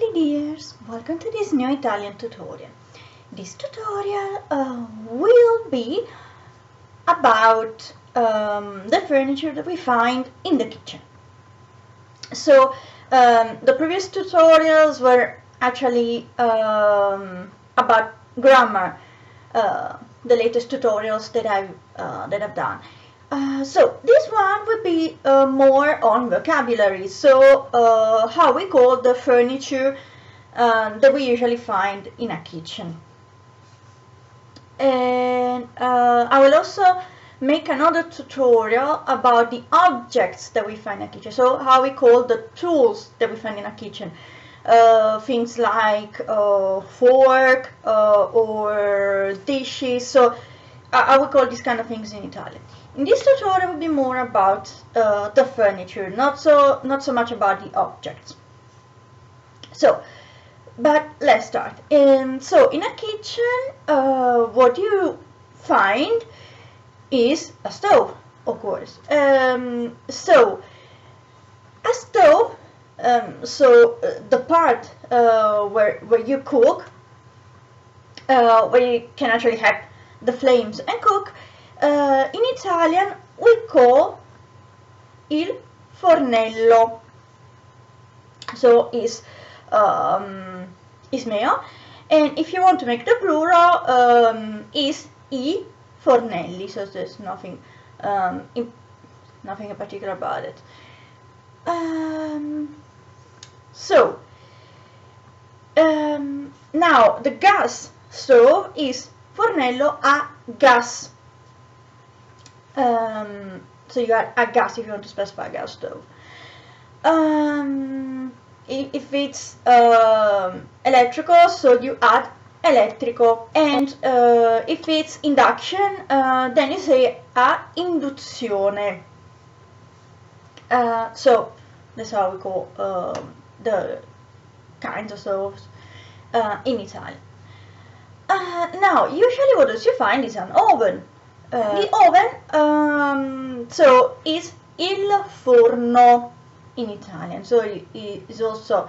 Hi dears, welcome to this new Italian tutorial. This tutorial will be about the furniture that we find in the kitchen. So the previous tutorials were actually about grammar, the latest tutorials that I've done. So this one would be more on vocabulary, so how we call the furniture that we usually find in a kitchen. And I will also make another tutorial about the objects that we find in a kitchen, so how we call the tools that we find in a kitchen. Things like fork or dishes, so I will call these kind of things in Italian. In this tutorial will be more about the furniture, not so much about the objects. So, but let's start. So in a kitchen, what you find is a stove, of course. So a stove, the part where you cook, where you can actually have the flames and cook, in Italian we call il fornello. So is meo, and if you want to make the plural, is I fornelli. So there's nothing in particular about it. Now the gas stove is fornello a gas. So you add a gas if you want to specify a gas stove. If it's elettrical, so you add elettrico, and if it's induction, then you say a induzione. So that's how we call the kinds of stoves in Italian. Now, usually what else you find is an oven. The oven, so is il forno in Italian, so it is also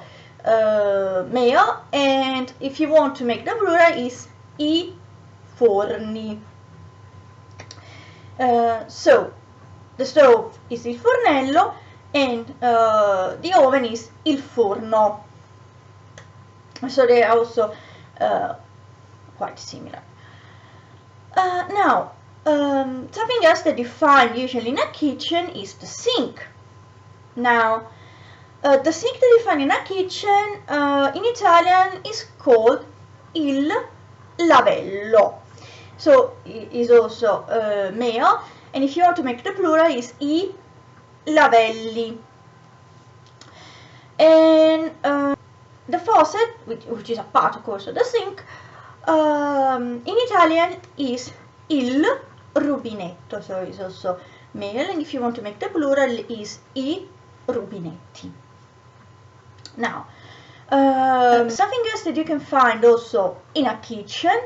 meo, and if you want to make the plural is I forni. So the stove is il fornello and the oven is il forno. So they are also quite similar. Now, something else that you find usually in a kitchen is the sink. Now, the sink that you find in a kitchen in Italian is called il lavello. So it is also meo, and if you want to make the plural is I lavelli. And the faucet, which is a part of course of the sink, in Italian is il rubinetto, so it's also male, and if you want to make the plural is I rubinetti. Now, something else that you can find also in a kitchen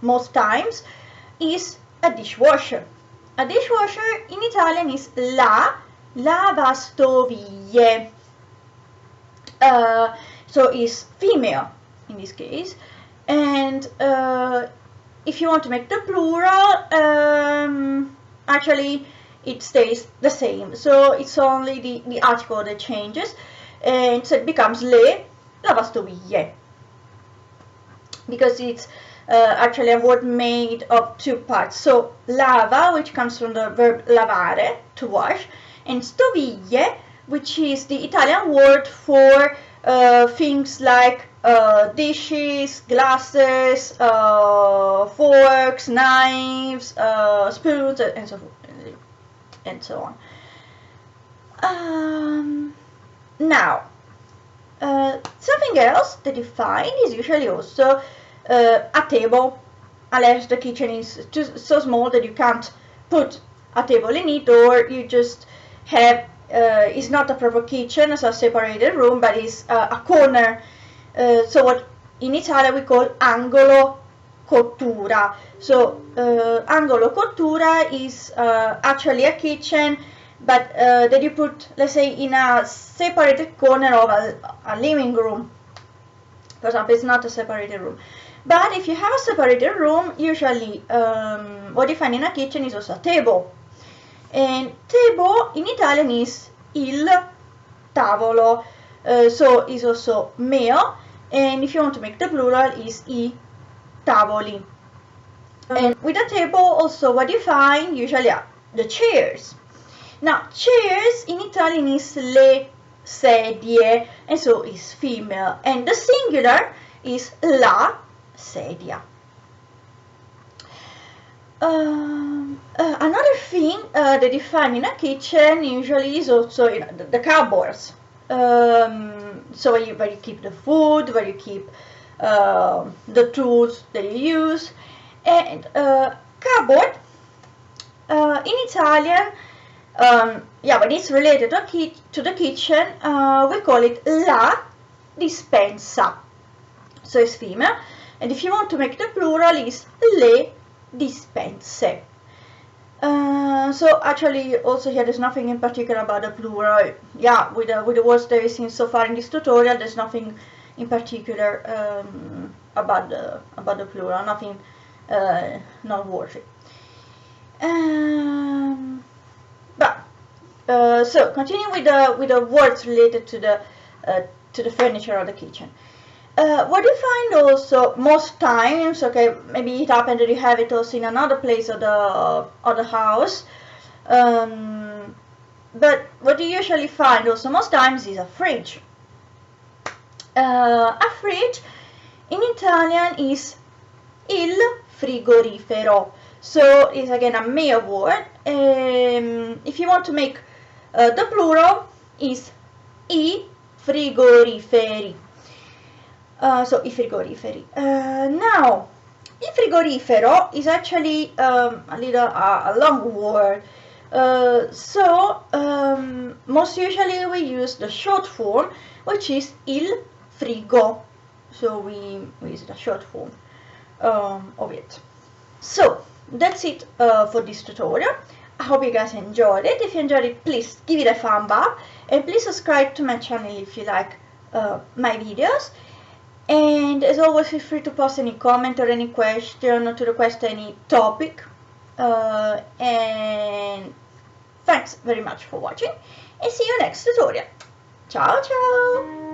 most times is a dishwasher. A dishwasher in Italian is la lavastoviglie. So is female in this case, and if you want to make the plural, actually it stays the same, so it's only the article that changes, and so it becomes le lavastoviglie, because it's actually a word made of two parts. So lava, which comes from the verb lavare, to wash, and stoviglie, which is the Italian word for things like dishes, glasses, forks, knives, spoons, and so on. Now, something else that you find is usually also a table, unless the kitchen is so small that you can't put a table in it, or you just have it's not a proper kitchen, so a separated room, but it's a corner. So what in Italian we call angolo cottura. So angolo cottura is actually a kitchen but that you put, let's say, in a separated corner of a living room. For example, it's not a separated room. But if you have a separated room, usually what you find in a kitchen is also a table. And table in Italian is il tavolo, so is also mio, and if you want to make the plural is I tavoli. And with a table also what you find usually are the chairs. Now chairs in Italian is le sedie, and so is female, and the singular is la sedia. Another thing that you find in a kitchen usually is also the cupboards. So where you keep the food, where you keep the tools that you use. And cupboard in Italian, when it's related to the kitchen, we call it la dispensa. So it's female. And if you want to make the plural, it's le dispense. So actually also here there's nothing in particular about the plural. Yeah, with the words that we've seen so far in this tutorial, there's nothing in particular about the plural, nothing noteworthy. So continue with the words related to the furniture of the kitchen. What you find also most times, okay, maybe it happened that you have it also in another place of the house, but what you usually find also most times is a fridge. A fridge in Italian is il frigorifero, so it's again a male word. If you want to make the plural is I frigoriferi. So i frigoriferi. Now, il frigorifero is actually a long word. Most usually we use the short form, which is il frigo. So we use the short form of it. So that's it for this tutorial. I hope you guys enjoyed it. If you enjoyed it, please give it a thumb up, and please subscribe to my channel if you like my videos. And as always, feel free to post any comment or any question or to request any topic. And thanks very much for watching, and see you next tutorial. Ciao ciao!